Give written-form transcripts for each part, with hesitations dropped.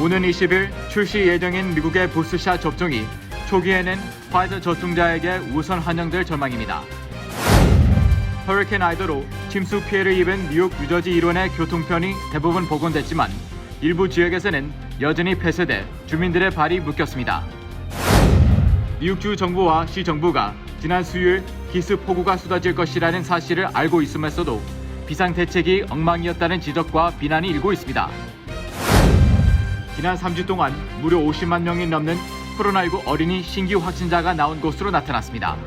오는 20일 출시 예정인 미국의 부스샷 접종이 초기에는 화이자 접종자에게 우선 환영될 전망입니다. 허리케인 아이다로 침수 피해를 입은 뉴욕 뉴저지 일원의 교통편이 대부분 복원됐지만 일부 지역에서는 여전히 폐쇄돼 주민들의 발이 묶였습니다. 뉴욕주 정부와 시 정부가 지난 수요일 기습 폭우가 쏟아질 것이라는 사실을 알고 있으면서도 비상대책이 엉망이었다는 지적과 비난이 일고 있습니다. 지난 3주 동안 무려 50만 명이 넘는 코로나19 어린이 신규 확진자가 나온 것으로 나타났습니다.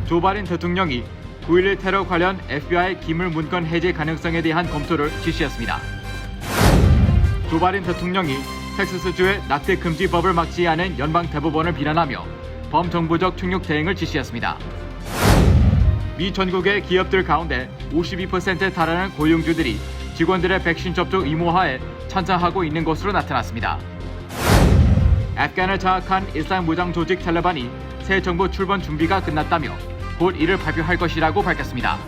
조 바이든 대통령이 9.11 테러 관련 FBI 기물 문건 해제 가능성에 대한 검토를 지시했습니다. 조 바이든 대통령이 텍사스주의 낙태 금지법을 막지 않은 연방 대법원을 비난하며 범정부적 총력 대응을 지시했습니다. 미 전국의 기업들 가운데 52%에 달하는 고용주들이 직원들의 백신 접종 의무화에 찬성하고 있는 것으로 나타났습니다. 아프간을 장악한 일상무장 조직 탈레반이 새 정부 출범 준비가 끝났다며 곧 이를 발표할 것이라고 밝혔습니다.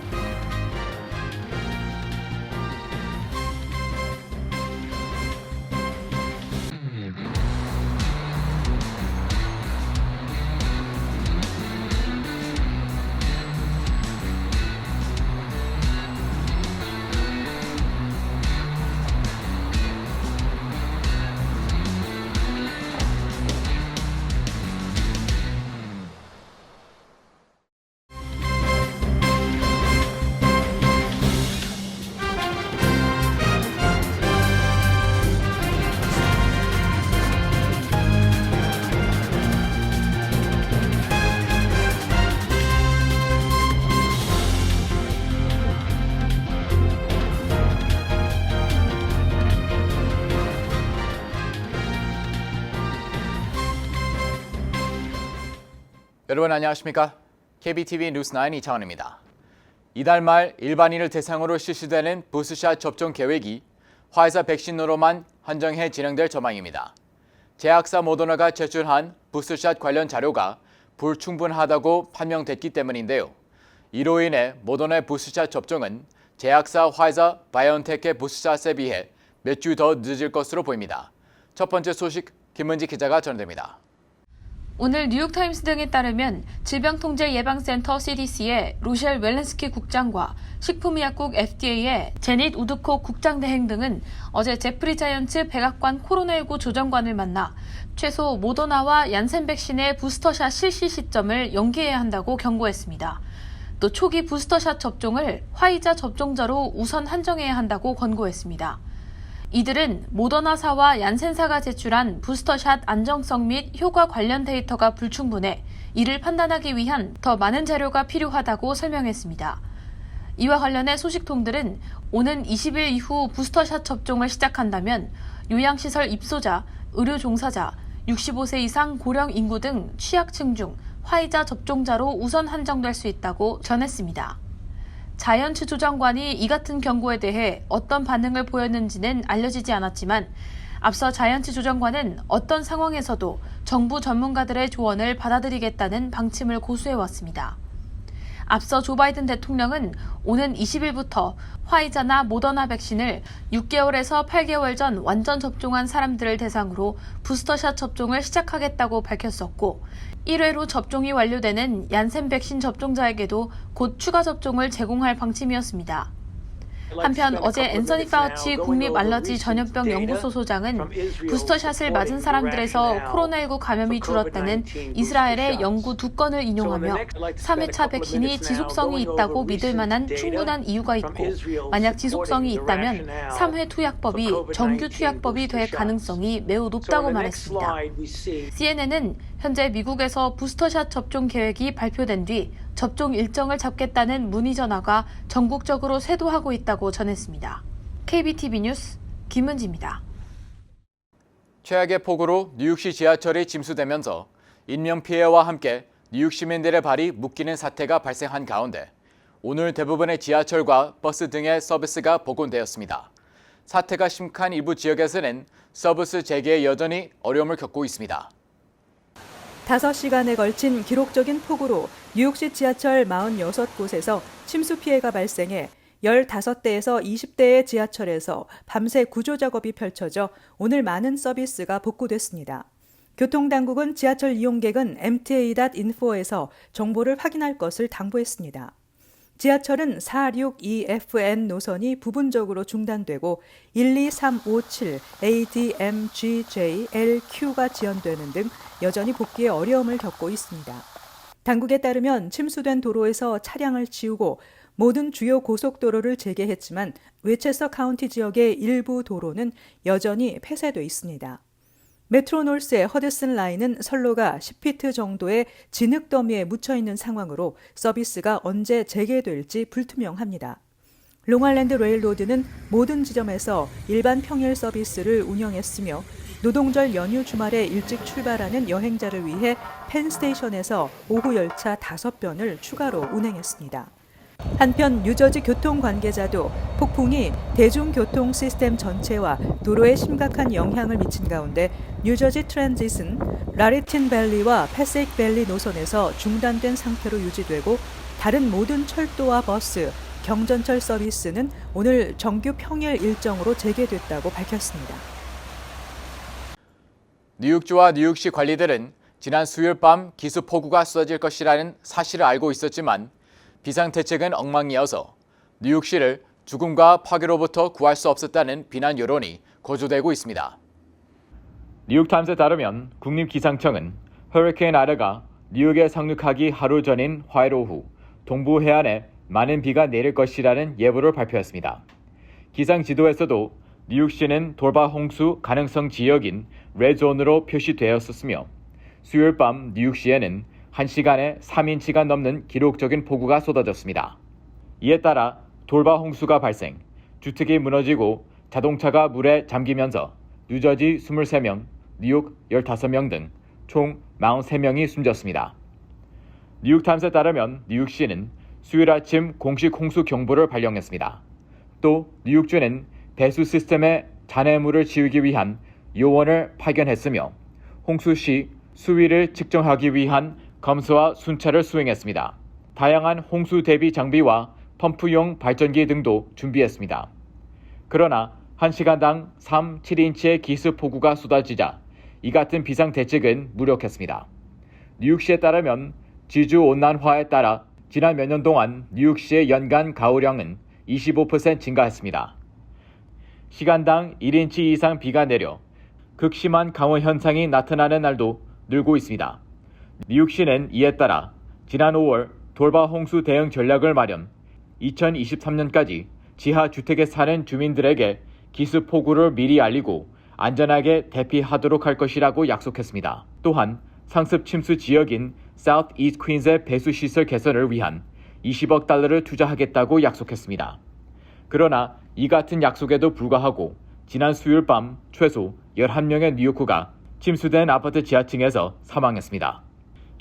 여러분 안녕하십니까? KBTV 뉴스9 이창원입니다. 이달 말 일반인을 대상으로 실시되는 부스샷 접종 계획이 화이자 백신으로만 한정해 진행될 전망입니다. 제약사 모더나가 제출한 부스샷 관련 자료가 불충분하다고 판명됐기 때문인데요. 이로 인해 모더나의 부스샷 접종은 제약사 화이자 바이오엔텍의 부스샷에 비해 몇 주 더 늦을 것으로 보입니다. 첫 번째 소식 김은지 기자가 전해드립니다. 오늘 뉴욕타임스 등에 따르면 질병통제예방센터 CDC의 로셸 웰렌스키 국장과 식품의약국 FDA의 제닛 우드콕 국장대행 등은 어제 제프리 자이언츠 백악관 코로나19 조정관을 만나 최소 모더나와 얀센 백신의 부스터샷 실시 시점을 연기해야 한다고 경고했습니다. 또 초기 부스터샷 접종을 화이자 접종자로 우선 한정해야 한다고 권고했습니다. 이들은 모더나사와 얀센사가 제출한 부스터샷 안정성 및 효과 관련 데이터가 불충분해 이를 판단하기 위한 더 많은 자료가 필요하다고 설명했습니다. 이와 관련해 소식통들은 오는 20일 이후 부스터샷 접종을 시작한다면 요양시설 입소자, 의료 종사자, 65세 이상 고령 인구 등 취약층 중 화이자 접종자로 우선 한정될 수 있다고 전했습니다. 자이언츠 조정관이 이 같은 경고에 대해 어떤 반응을 보였는지는 알려지지 않았지만 앞서 자이언츠 조정관은 어떤 상황에서도 정부 전문가들의 조언을 받아들이겠다는 방침을 고수해왔습니다. 앞서 조 바이든 대통령은 오는 20일부터 화이자나 모더나 백신을 6개월에서 8개월 전 완전 접종한 사람들을 대상으로 부스터샷 접종을 시작하겠다고 밝혔었고 1회로 접종이 완료되는 얀센 백신 접종자에게도 곧 추가 접종을 제공할 방침이었습니다. 한편 어제 앤서니 파우치 국립알러지 전염병 연구소 소장은 부스터샷을 맞은 사람들에서 코로나19 감염이 줄었다는 이스라엘의 연구 2건을 인용하며 3회차 백신이 지속성이 있다고 믿을 만한 충분한 이유가 있고 만약 지속성이 있다면 3회 투약법이 정규 투약법이 될 가능성이 매우 높다고 말했습니다. CNN은 현재 미국에서 부스터샷 접종 계획이 발표된 뒤 접종 일정을 잡겠다는 문의 전화가 전국적으로 쇄도하고 있다고 전했습니다. KBTV 뉴스 김은지입니다. 최악의 폭우로 뉴욕시 지하철이 침수되면서 인명피해와 함께 뉴욕 시민들의 발이 묶이는 사태가 발생한 가운데 오늘 대부분의 지하철과 버스 등의 서비스가 복원되었습니다. 사태가 심각한 일부 지역에서는 서비스 재개에 여전히 어려움을 겪고 있습니다. 5시간에 걸친 기록적인 폭우로 뉴욕시 지하철 46곳에서 침수 피해가 발생해 15대에서 20대의 지하철에서 밤새 구조 작업이 펼쳐져 오늘 많은 서비스가 복구됐습니다. 교통당국은 지하철 이용객은 mta.info에서 정보를 확인할 것을 당부했습니다. 지하철은 462FN 노선이 부분적으로 중단되고 12357 ADMGJ LQ가 지연되는 등 여전히 복귀에 어려움을 겪고 있습니다. 당국에 따르면 침수된 도로에서 차량을 치우고 모든 주요 고속도로를 재개했지만 웨체스터 카운티 지역의 일부 도로는 여전히 폐쇄돼 있습니다. 메트로놀스의 허드슨 라인은 선로가 10피트 정도의 진흙 더미에 묻혀 있는 상황으로 서비스가 언제 재개될지 불투명합니다. 롱아일랜드 레일로드는 모든 지점에서 일반 평일 서비스를 운영했으며 노동절 연휴 주말에 일찍 출발하는 여행자를 위해 펜스테이션에서 오후 열차 5변을 추가로 운행했습니다. 한편 뉴저지 교통 관계자도 폭풍이 대중교통 시스템 전체와 도로에 심각한 영향을 미친 가운데 뉴저지 트랜짓은 라리틴 밸리와 패세이크 밸리 노선에서 중단된 상태로 유지되고 다른 모든 철도와 버스, 경전철 서비스는 오늘 정규 평일 일정으로 재개됐다고 밝혔습니다. 뉴욕주와 뉴욕시 관리들은 지난 수요일 밤 기습폭우가 쏟아질 것이라는 사실을 알고 있었지만 비상대책은 엉망이어서 뉴욕시를 죽음과 파괴로부터 구할 수 없었다는 비난 여론이 고조되고 있습니다. 뉴욕타임스에 따르면 국립기상청은 허리케인 아이다가 뉴욕에 상륙하기 하루 전인 화요일 오후 동부 해안에 많은 비가 내릴 것이라는 예보를 발표했습니다. 기상지도에서도 뉴욕시는 돌발 홍수 가능성 지역인 레드존으로 표시되었었으며 수요일 밤 뉴욕시에는 1시간에 3인치가 넘는 기록적인 폭우가 쏟아졌습니다. 이에 따라 돌발 홍수가 발생, 주택이 무너지고 자동차가 물에 잠기면서 뉴저지 23명, 뉴욕 15명 등 총 43명이 숨졌습니다. 뉴욕타임스에 따르면 뉴욕시는 수요일 아침 공식 홍수 경보를 발령했습니다. 또 뉴욕주는 배수 시스템의 잔해물을 지우기 위한 요원을 파견했으며 홍수 시 수위를 측정하기 위한 검수와 순찰을 수행했습니다. 다양한 홍수 대비 장비와 펌프용 발전기 등도 준비했습니다. 그러나 1시간당 7인치의 기습폭우가 쏟아지자 이 같은 비상대책은 무력했습니다. 뉴욕시에 따르면 지주온난화에 따라 지난 몇 년 동안 뉴욕시의 연간 가을량은 25% 증가했습니다. 시간당 1인치 이상 비가 내려 극심한 강우 현상이 나타나는 날도 늘고 있습니다. 뉴욕시는 이에 따라 지난 5월 돌발 홍수 대응 전략을 마련, 2023년까지 지하 주택에 사는 주민들에게 기습폭우를 미리 알리고 안전하게 대피하도록 할 것이라고 약속했습니다. 또한 상습 침수 지역인 사우스 이스트 퀸즈의 배수시설 개선을 위한 20억 달러를 투자하겠다고 약속했습니다. 그러나 이 같은 약속에도 불구하고 지난 수요일 밤 최소 11명의 뉴요커가 침수된 아파트 지하층에서 사망했습니다.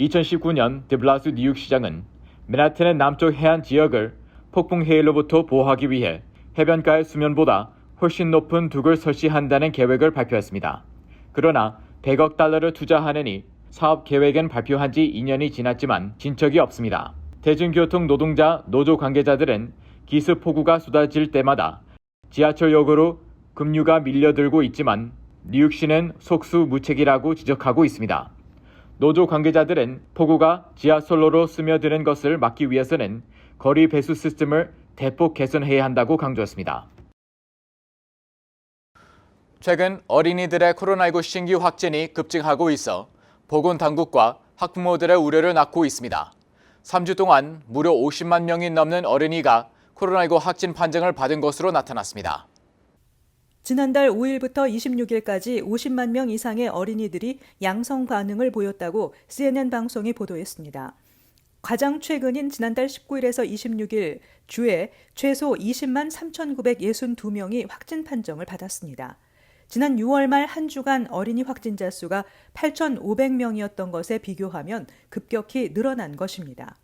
2019년 드블라스 뉴욕시장은 맨하튼의 남쪽 해안 지역을 폭풍 해일로부터 보호하기 위해 해변가의 수면보다 훨씬 높은 둑을 설치한다는 계획을 발표했습니다. 그러나 100억 달러를 투자하느니 사업 계획은 발표한 지 2년이 지났지만 진척이 없습니다. 대중교통 노동자, 노조 관계자들은 기습폭우가 쏟아질 때마다 지하철역으로 급류가 밀려들고 있지만 뉴욕시는 속수무책이라고 지적하고 있습니다. 노조 관계자들은 폭우가 지하선로로 스며드는 것을 막기 위해서는 거리 배수 시스템을 대폭 개선해야 한다고 강조했습니다. 최근 어린이들의 코로나19 신규 확진이 급증하고 있어 보건당국과 학부모들의 우려를 낳고 있습니다. 3주 동안 무려 50만 명이 넘는 어린이가 코로나19 확진 판정을 받은 것으로 나타났습니다. 지난달 5일부터 26일까지 50만 명 이상의 어린이들이 양성 반응을 보였다고 CNN 방송이 보도했습니다. 가장 최근인 지난달 19일에서 26일 주에 최소 20만 3,962명이 확진 판정을 받았습니다. 지난 6월 말 한 주간 어린이 확진자 수가 8,500명이었던 것에 비교하면 급격히 늘어난 것입니다.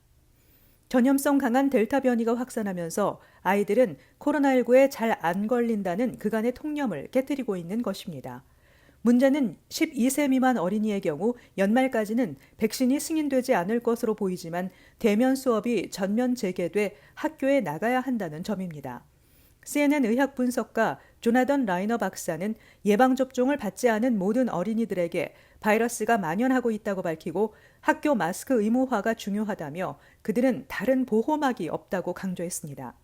전염성 강한 델타 변이가 확산하면서 아이들은 코로나19에 잘 안 걸린다는 그간의 통념을 깨뜨리고 있는 것입니다. 문제는 12세 미만 어린이의 경우 연말까지는 백신이 승인되지 않을 것으로 보이지만 대면 수업이 전면 재개돼 학교에 나가야 한다는 점입니다. CNN 의학 분석가 조나던 라이너 박사는 예방접종을 받지 않은 모든 어린이들에게 바이러스가 만연하고 있다고 밝히고 학교 마스크 의무화가 중요하다며 그들은 다른 보호막이 없다고 강조했습니다.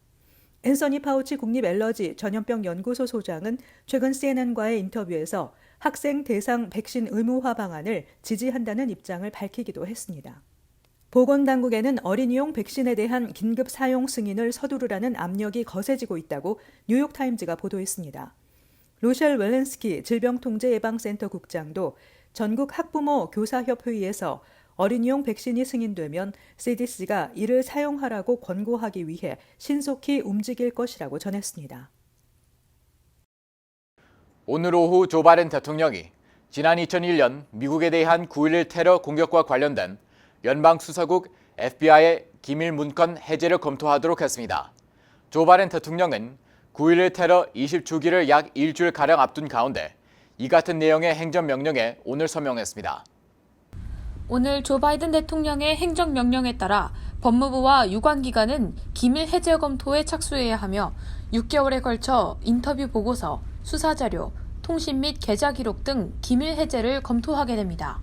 앤서니 파우치 국립앨러지 전염병 연구소 소장은 최근 CNN과의 인터뷰에서 학생 대상 백신 의무화 방안을 지지한다는 입장을 밝히기도 했습니다. 보건당국에는 어린이용 백신에 대한 긴급 사용 승인을 서두르라는 압력이 거세지고 있다고 뉴욕타임즈가 보도했습니다. 로셸 웰렌스키 질병통제예방센터 국장도 전국 학부모 교사협회의에서 어린이용 백신이 승인되면 CDC가 이를 사용하라고 권고하기 위해 신속히 움직일 것이라고 전했습니다. 오늘 오후 조 바이든 대통령이 지난 2001년 미국에 대한 9.11 테러 공격과 관련된 연방수사국 FBI의 기밀 문건 해제를 검토하도록 했습니다. 조 바이든 대통령은 9.11 테러 20주기를 약 일주일가량 앞둔 가운데 이 같은 내용의 행정명령에 오늘 서명했습니다. 오늘 조 바이든 대통령의 행정명령에 따라 법무부와 유관기관은 기밀 해제 검토에 착수해야 하며 6개월에 걸쳐 인터뷰 보고서, 수사자료, 통신 및 계좌 기록 등 기밀 해제를 검토하게 됩니다.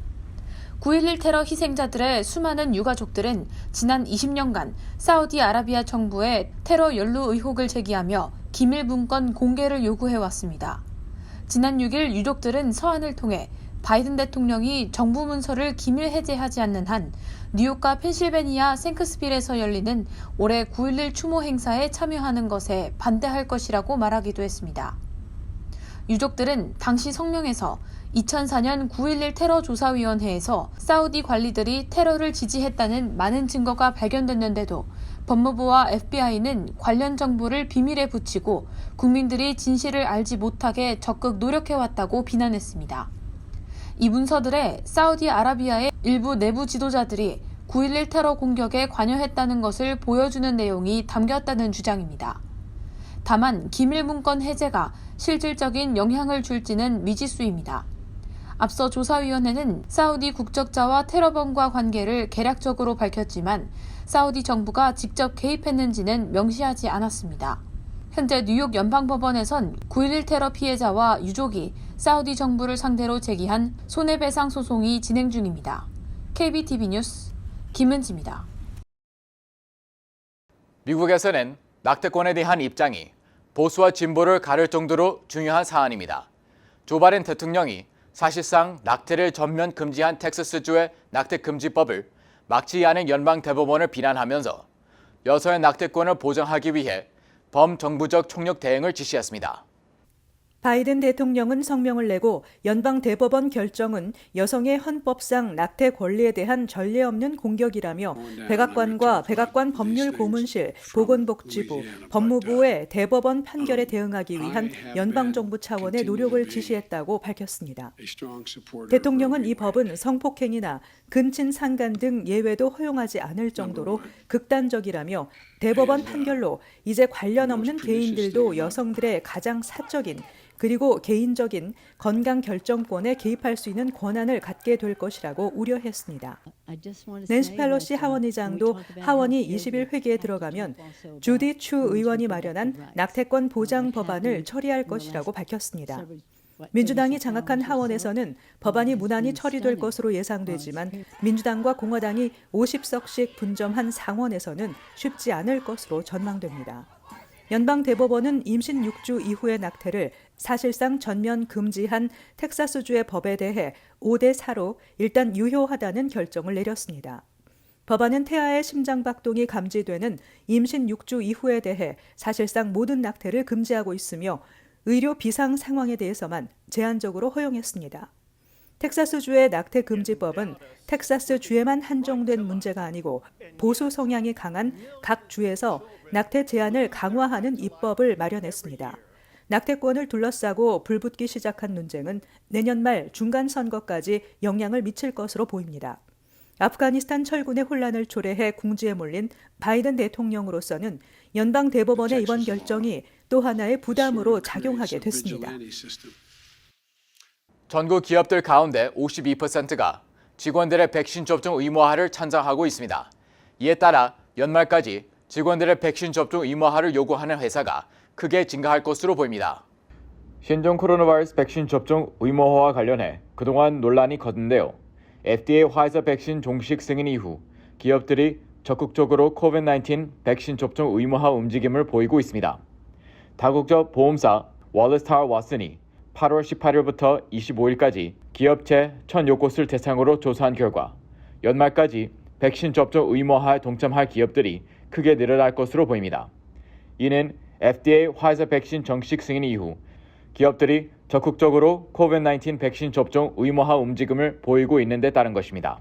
9.11 테러 희생자들의 수많은 유가족들은 지난 20년간 사우디아라비아 정부에 테러 연루 의혹을 제기하며 기밀 문건 공개를 요구해왔습니다. 지난 6일 유족들은 서한을 통해 바이든 대통령이 정부 문서를 기밀 해제하지 않는 한 뉴욕과 펜실베니아 생크스빌에서 열리는 올해 9.11 추모 행사에 참여하는 것에 반대할 것이라고 말하기도 했습니다. 유족들은 당시 성명에서 2004년 9.11 테러조사위원회에서 사우디 관리들이 테러를 지지했다는 많은 증거가 발견됐는데도 법무부와 FBI는 관련 정보를 비밀에 붙이고 국민들이 진실을 알지 못하게 적극 노력해왔다고 비난했습니다. 이 문서들에 사우디아라비아의 일부 내부 지도자들이 9.11 테러 공격에 관여했다는 것을 보여주는 내용이 담겼다는 주장입니다. 다만 기밀 문건 해제가 실질적인 영향을 줄지는 미지수입니다. 앞서 조사위원회는 사우디 국적자와 테러범과 관계를 개략적으로 밝혔지만 사우디 정부가 직접 개입했는지는 명시하지 않았습니다. 현재 뉴욕 연방법원에선 9.11 테러 피해자와 유족이 사우디 정부를 상대로 제기한 손해배상 소송이 진행 중입니다. KBTV 뉴스 김은지입니다. 미국에서는 낙태권에 대한 입장이 보수와 진보를 가를 정도로 중요한 사안입니다. 조 바이든 대통령이 사실상 낙태를 전면 금지한 텍사스주의 낙태금지법을 막지 않은 연방 대법원을 비난하면서 여성의 낙태권을 보장하기 위해 범정부적 총력 대응을 지시했습니다. 바이든 대통령은 성명을 내고 연방 대법원 결정은 여성의 헌법상 낙태 권리에 대한 전례 없는 공격이라며 백악관과 백악관 법률고문실, 보건복지부, 법무부의 대법원 판결에 대응하기 위한 연방정부 차원의 노력을 지시했다고 밝혔습니다. 대통령은 이 법은 성폭행이나 근친 상간 등 예외도 허용하지 않을 정도로 극단적이라며 대법원 판결로 이제 관련 없는 개인들도 여성들의 가장 사적인 그리고 개인적인 건강 결정권에 개입할 수 있는 권한을 갖게 될 것이라고 우려했습니다. 낸시 펠로시 하원의장도 하원이 20일 회기에 들어가면 주디 추 의원이 마련한 낙태권 보장 법안을 처리할 것이라고 밝혔습니다. 민주당이 장악한 하원에서는 법안이 무난히 처리될 것으로 예상되지만 민주당과 공화당이 50석씩 분점한 상원에서는 쉽지 않을 것으로 전망됩니다. 연방 대법원은 임신 6주 이후의 낙태를 사실상 전면 금지한 텍사스주의 법에 대해 5대4로 일단 유효하다는 결정을 내렸습니다. 법안은 태아의 심장박동이 감지되는 임신 6주 이후에 대해 사실상 모든 낙태를 금지하고 있으며 의료 비상 상황에 대해서만 제한적으로 허용했습니다. 텍사스주의 낙태금지법은 텍사스주에만 한정된 문제가 아니고 보수 성향이 강한 각 주에서 낙태 제한을 강화하는 입법을 마련했습니다. 낙태권을 둘러싸고 불붙기 시작한 논쟁은 내년 말 중간선거까지 영향을 미칠 것으로 보입니다. 아프가니스탄 철군의 혼란을 초래해 궁지에 몰린 바이든 대통령으로서는 연방 대법원의 이번 결정이 또 하나의 부담으로 작용하게 됐습니다. 전국 기업들 가운데 52%가 직원들의 백신 접종 의무화를 찬성하고 있습니다. 이에 따라 연말까지 직원들의 백신 접종 의무화를 요구하는 회사가 크게 증가할 것으로 보입니다. 신종 코로나 바이러스 백신 접종 의무화와 관련해 그동안 논란이 컸는데요. FDA 화이자 백신 종식 승인 이후 기업들이 적극적으로 코비드-19 백신 접종 의무화 움직임을 보이고 있습니다. 다국적 보험사 월리스 타워 왓슨이 8월 18일부터 25일까지 기업체 1,006곳을 대상으로 조사한 결과 연말까지 백신 접종 의무화에 동참할 기업들이 크게 늘어날 것으로 보입니다. 이는 FDA 화이자 백신 정식 승인 이후 기업들이 적극적으로 코비드-19 백신 접종 의무화 움직임을 보이고 있는 데 따른 것입니다.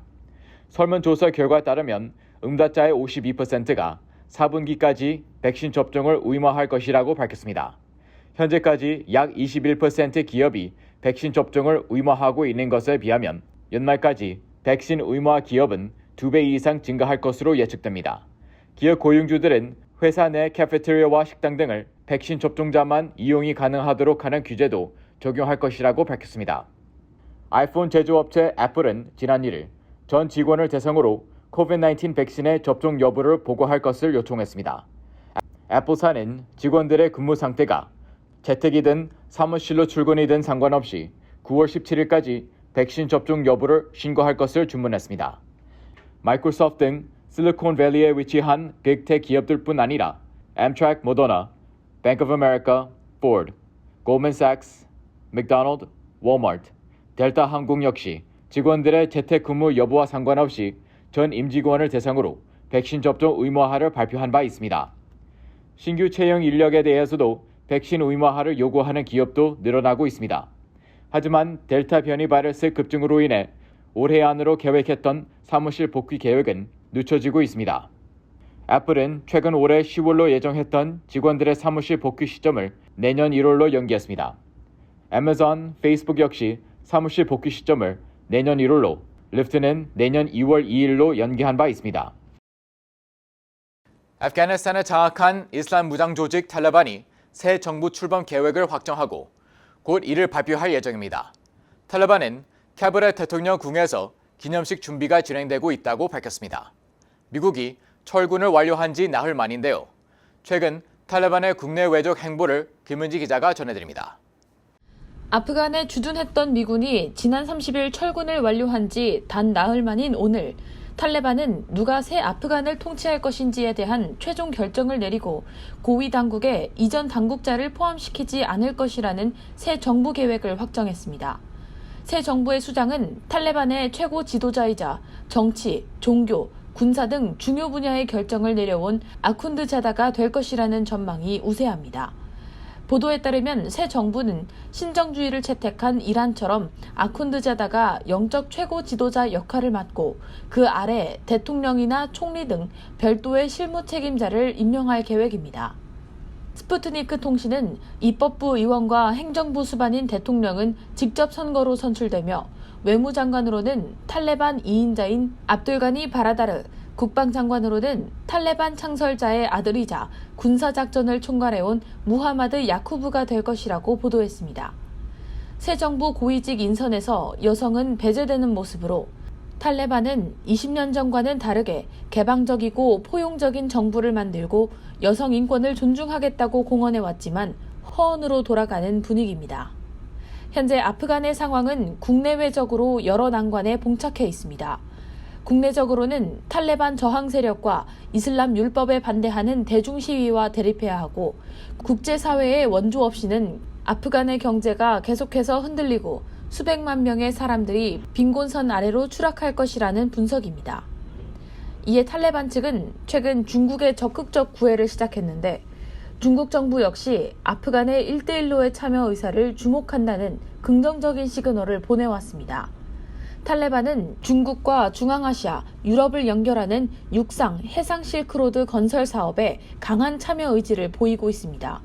설문조사 결과에 따르면 응답자의 52%가 4분기까지 백신 접종을 의무화할 것이라고 밝혔습니다. 현재까지 약 21% 기업이 백신 접종을 의무화하고 있는 것에 비하면 연말까지 백신 의무화 기업은 2배 이상 증가할 것으로 예측됩니다. 기업 고용주들은 회사 내 카페테리아와 식당 등을 백신 접종자만 이용이 가능하도록 하는 규제도 적용할 것이라고 밝혔습니다. 아이폰 제조업체 애플은 지난 1일 전 직원을 대상으로 코비드-19 백신의 접종 여부를 보고할 것을 요청했습니다. 애플사는 직원들의 근무 상태가 재택이든 사무실로 출근이든 상관없이 9월 17일까지 백신 접종 여부를 신고할 것을 주문했습니다. 마이크로소프트 등 실리콘밸리에 위치한 빅테크 기업들뿐 아니라 엠트랙, 모더나, 뱅크 오브 아메리카, 포드, 골드맨삭스, 맥도날드, 월마트, 델타 항공 역시 직원들의 재택근무 여부와 상관없이 전 임직원을 대상으로 백신 접종 의무화를 발표한 바 있습니다. 신규 채용 인력에 대해서도 백신 의무화를 요구하는 기업도 늘어나고 있습니다. 하지만 델타 변이 바이러스 급증으로 인해 올해 안으로 계획했던 사무실 복귀 계획은 늦춰지고 있습니다. 애플은 최근 올해 10월로 예정했던 직원들의 사무실 복귀 시점을 내년 1월로 연기했습니다. 애마존, 페이스북 역시 사무실 복귀 시점을 내년 1월로, 리프트는 내년 2월 2일로 연기한 바 있습니다. 아프가니스탄을 장악한 이슬람 무장 조직 탈레반이 새 정부 출범 계획을 확정하고 곧 이를 발표할 예정입니다. 탈레반은 카불의 대통령 궁에서 기념식 준비가 진행되고 있다고 밝혔습니다. 미국이 철군을 완료한 지 나흘 만인데요. 최근 탈레반의 국내 외적 행보를 김은지 기자가 전해드립니다. 아프간에 주둔했던 미군이 지난 30일 철군을 완료한 지 단 나흘 만인 오늘 탈레반은 누가 새 아프간을 통치할 것인지에 대한 최종 결정을 내리고 고위 당국에 이전 당국자를 포함시키지 않을 것이라는 새 정부 계획을 확정했습니다. 새 정부의 수장은 탈레반의 최고 지도자이자 정치, 종교, 군사 등 중요 분야의 결정을 내려온 아쿤드 자다가 될 것이라는 전망이 우세합니다. 보도에 따르면 새 정부는 신정주의를 채택한 이란처럼 아쿤드 자다가 영적 최고 지도자 역할을 맡고 그 아래 대통령이나 총리 등 별도의 실무 책임자를 임명할 계획입니다. 스푸트니크 통신은 입법부 의원과 행정부 수반인 대통령은 직접 선거로 선출되며 외무장관으로는 탈레반 2인자인 압둘가니 바라다르, 국방장관으로는 탈레반 창설자의 아들이자 군사작전을 총괄해온 무하마드 야쿠브가 될 것이라고 보도했습니다. 새 정부 고위직 인선에서 여성은 배제되는 모습으로 탈레반은 20년 전과는 다르게 개방적이고 포용적인 정부를 만들고 여성 인권을 존중하겠다고 공언해왔지만 허언으로 돌아가는 분위기입니다. 현재 아프간의 상황은 국내외적으로 여러 난관에 봉착해 있습니다. 국내적으로는 탈레반 저항 세력과 이슬람 율법에 반대하는 대중 시위와 대립해야 하고 국제사회의 원조 없이는 아프간의 경제가 계속해서 흔들리고 수백만 명의 사람들이 빈곤선 아래로 추락할 것이라는 분석입니다. 이에 탈레반 측은 최근 중국의 적극적 구애를 시작했는데 중국 정부 역시 아프간의 1대1로의 참여 의사를 주목한다는 긍정적인 시그널을 보내왔습니다. 탈레반은 중국과 중앙아시아, 유럽을 연결하는 육상, 해상 실크로드 건설 사업에 강한 참여 의지를 보이고 있습니다.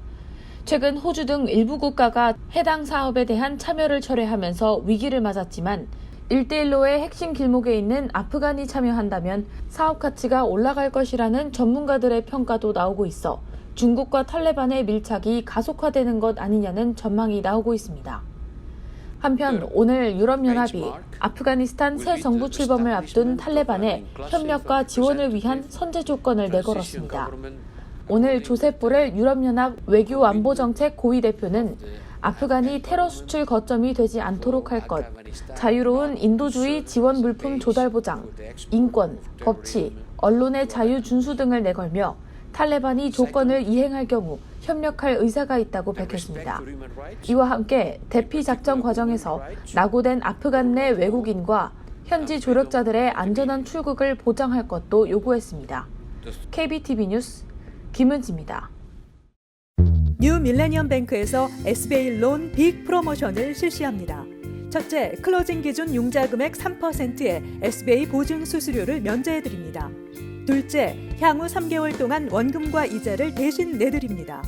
최근 호주 등 일부 국가가 해당 사업에 대한 참여를 철회하면서 위기를 맞았지만 1대1로의 핵심 길목에 있는 아프간이 참여한다면 사업 가치가 올라갈 것이라는 전문가들의 평가도 나오고 있어 중국과 탈레반의 밀착이 가속화되는 것 아니냐는 전망이 나오고 있습니다. 한편 오늘 유럽연합이 아프가니스탄 새 정부 출범을 앞둔 탈레반의 협력과 지원을 위한 선제 조건을 내걸었습니다. 오늘 조셉 보렐 유럽연합 외교안보정책 고위 대표는 아프간이 테러 수출 거점이 되지 않도록 할 것, 자유로운 인도주의 지원 물품 조달 보장, 인권, 법치, 언론의 자유 준수 등을 내걸며 탈레반이 조건을 이행할 경우 협력할 의사가 있다고 밝혔습니다. 이와 함께 대피 작전 과정에서 낙오된 아프간 내 외국인과 현지 조력자들의 안전한 출국을 보장할 것도 요구했습니다. KBTV 뉴스 김은지입니다. 뉴 밀레니엄 뱅크에서 SBA 론 빅 프로모션을 실시합니다. 첫째, 클로징 기준 융자 금액 3%의 SBA 보증 수수료를 면제해드립니다. 둘째, 향후 3개월 동안 원금과 이자를 대신 내드립니다.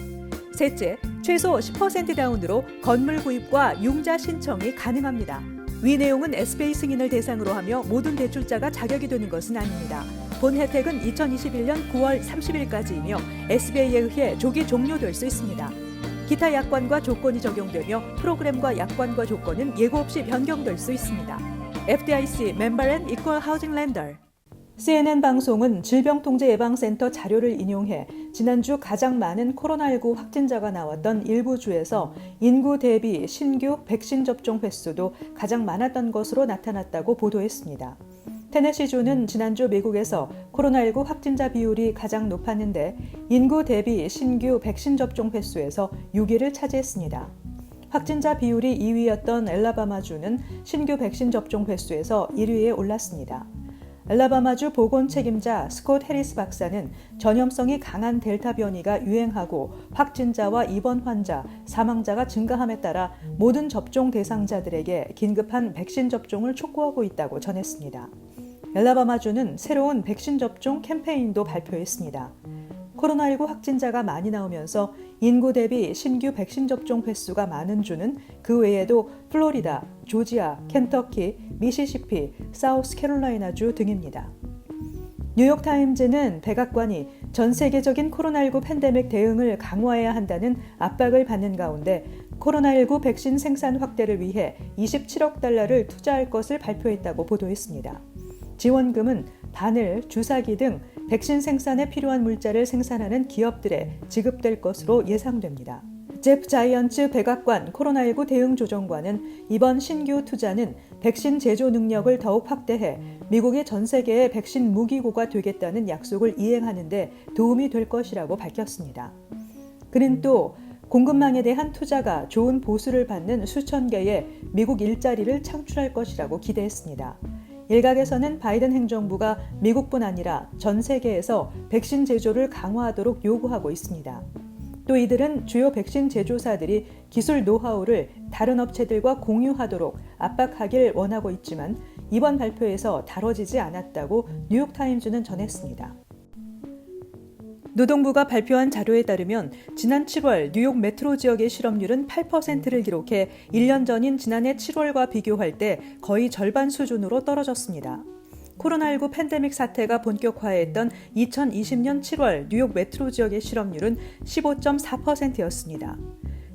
셋째, 최소 10% 다운으로 건물 구입과 융자 신청이 가능합니다. 위 내용은 SBA 승인을 대상으로 하며 모든 대출자가 자격이 되는 것은 아닙니다. 본 혜택은 2021년 9월 30일까지이며 SBA에 의해 조기 종료될 수 있습니다. 기타 약관과 조건이 적용되며 프로그램과 약관과 조건은 예고 없이 변경될 수 있습니다. FDIC 멤버 앤 이퀄 하우징 렌더. CNN 방송은 질병통제예방센터 자료를 인용해 지난주 가장 많은 코로나19 확진자가 나왔던 일부 주에서 인구 대비 신규 백신 접종 횟수도 가장 많았던 것으로 나타났다고 보도했습니다. 테네시주는 지난주 미국에서 코로나19 확진자 비율이 가장 높았는데 인구 대비 신규 백신 접종 횟수에서 6위를 차지했습니다. 확진자 비율이 2위였던 엘라바마주는 신규 백신 접종 횟수에서 1위에 올랐습니다. 엘라바마주 보건 책임자 스콧 해리스 박사는 전염성이 강한 델타 변이가 유행하고 확진자와 입원 환자, 사망자가 증가함에 따라 모든 접종 대상자들에게 긴급한 백신 접종을 촉구하고 있다고 전했습니다. 엘라바마주는 새로운 백신 접종 캠페인도 발표했습니다. 코로나19 확진자가 많이 나오면서 인구 대비 신규 백신 접종 횟수가 많은 주는 그 외에도 플로리다, 조지아, 켄터키, 미시시피, 사우스캐롤라이나주 등입니다. 뉴욕타임즈는 백악관이 전 세계적인 코로나19 팬데믹 대응을 강화해야 한다는 압박을 받는 가운데 코로나19 백신 생산 확대를 위해 27억 달러를 투자할 것을 발표했다고 보도했습니다. 지원금은 바늘, 주사기 등 백신 생산에 필요한 물자를 생산하는 기업들에 지급될 것으로 예상됩니다. 제프 자이언츠 백악관 코로나19 대응 조정관은 이번 신규 투자는 백신 제조 능력을 더욱 확대해 미국이 전 세계의 백신 무기고가 되겠다는 약속을 이행하는 데 도움이 될 것이라고 밝혔습니다. 그는 또 공급망에 대한 투자가 좋은 보수를 받는 수천 개의 미국 일자리를 창출할 것이라고 기대했습니다. 일각에서는 바이든 행정부가 미국뿐 아니라 전 세계에서 백신 제조를 강화하도록 요구하고 있습니다. 또 이들은 주요 백신 제조사들이 기술 노하우를 다른 업체들과 공유하도록 압박하길 원하고 있지만 이번 발표에서 다뤄지지 않았다고 뉴욕타임즈는 전했습니다. 노동부가 발표한 자료에 따르면 지난 7월 뉴욕 메트로 지역의 실업률은 8%를 기록해 1년 전인 지난해 7월과 비교할 때 거의 절반 수준으로 떨어졌습니다. 코로나19 팬데믹 사태가 본격화했던 2020년 7월 뉴욕 메트로 지역의 실업률은 15.4%였습니다.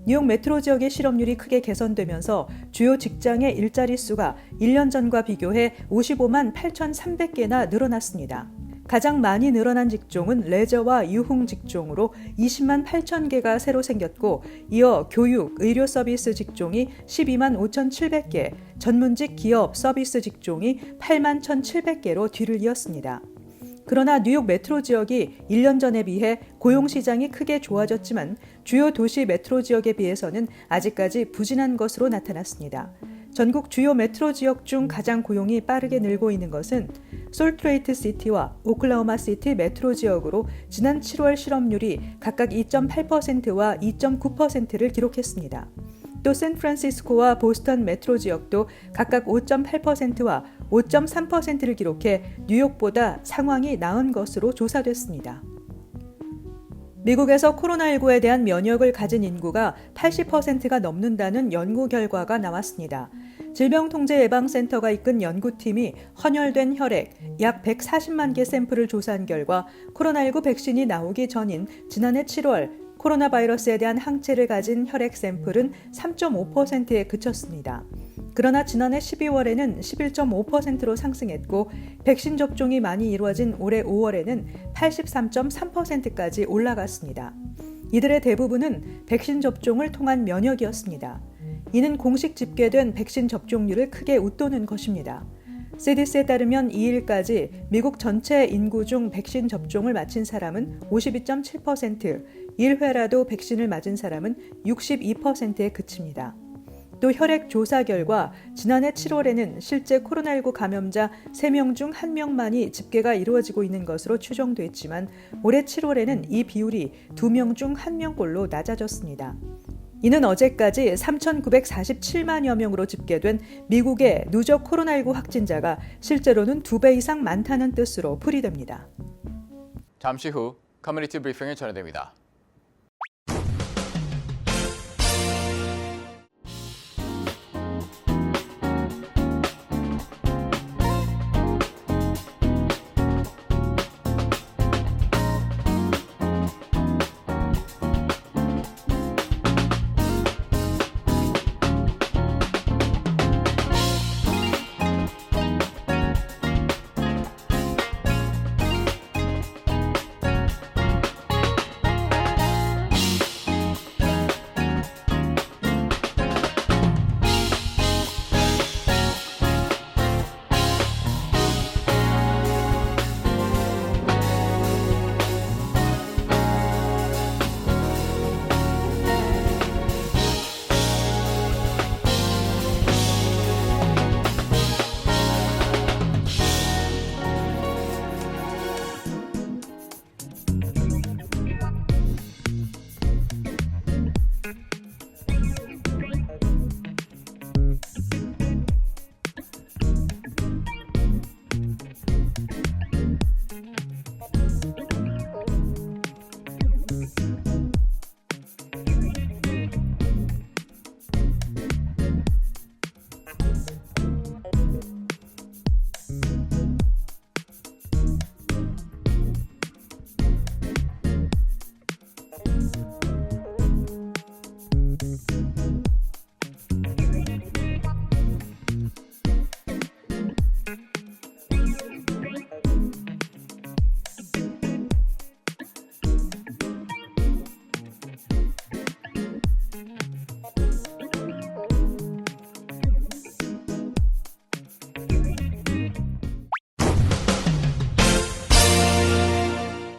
뉴욕 메트로 지역의 실업률이 크게 개선되면서 주요 직장의 일자리 수가 1년 전과 비교해 55만 8,300개나 늘어났습니다. 가장 많이 늘어난 직종은 레저와 유흥 직종으로 20만 8천 개가 새로 생겼고 이어 교육, 의료 서비스 직종이 12만 5,700개, 전문직 기업 서비스 직종이 8만 1,700개로 뒤를 이었습니다. 그러나 뉴욕 메트로 지역이 1년 전에 비해 고용시장이 크게 좋아졌지만 주요 도시 메트로 지역에 비해서는 아직까지 부진한 것으로 나타났습니다. 전국 주요 메트로 지역 중 가장 고용이 빠르게 늘고 있는 것은 솔트레이트 시티와 오클라호마 시티 메트로 지역으로 지난 7월 실업률이 각각 2.8%와 2.9%를 기록했습니다. 또 샌프란시스코와 보스턴 메트로 지역도 각각 5.8%와 5.3%를 기록해 뉴욕보다 상황이 나은 것으로 조사됐습니다. 미국에서 코로나19에 대한 면역을 가진 인구가 80%가 넘는다는 연구 결과가 나왔습니다. 질병통제예방센터가 이끈 연구팀이 헌혈된 혈액 약 140만 개 샘플을 조사한 결과 코로나19 백신이 나오기 전인 지난해 7월 코로나 바이러스에 대한 항체를 가진 혈액 샘플은 3.5%에 그쳤습니다. 그러나 지난해 12월에는 11.5%로 상승했고 백신 접종이 많이 이루어진 올해 5월에는 83.3%까지 올라갔습니다. 이들의 대부분은 백신 접종을 통한 면역이었습니다. 이는 공식 집계된 백신 접종률을 크게 웃도는 것입니다. CDC에 따르면 2일까지 미국 전체 인구 중 백신 접종을 마친 사람은 52.7%, 1회라도 백신을 맞은 사람은 62%에 그칩니다. 또 혈액 조사 결과 지난해 7월에는 실제 코로나19 감염자 3명 중 1명만이 집계가 이루어지고 있는 것으로 추정됐지만 올해 7월에는 이 비율이 2명 중 1명꼴로 낮아졌습니다. 이는 어제까지 3,947만여 명으로 집계된 미국의 누적 코로나19 확진자가 실제로는 2배 이상 많다는 뜻으로 풀이됩니다. 잠시 후 커뮤니티 브리핑을 전해드립니다.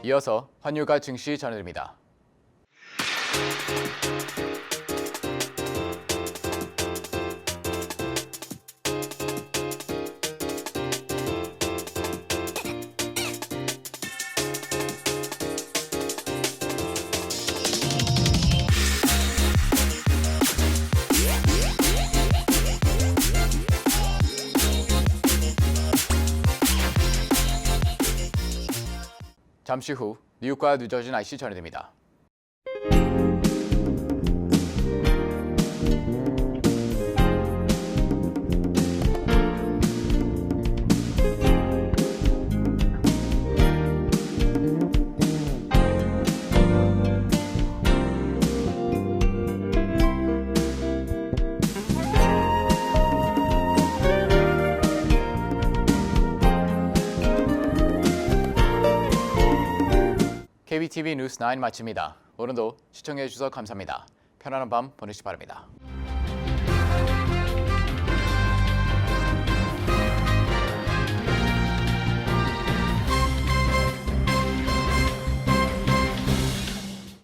이어서 환율과 증시 전해드립니다. 잠시 후 뉴욕과 뉴저지 날씨 전해드립니다. KBTV 뉴스 9 마칩니다. 오늘도 시청해 주셔서 감사합니다. 편안한 밤 보내시기 바랍니다.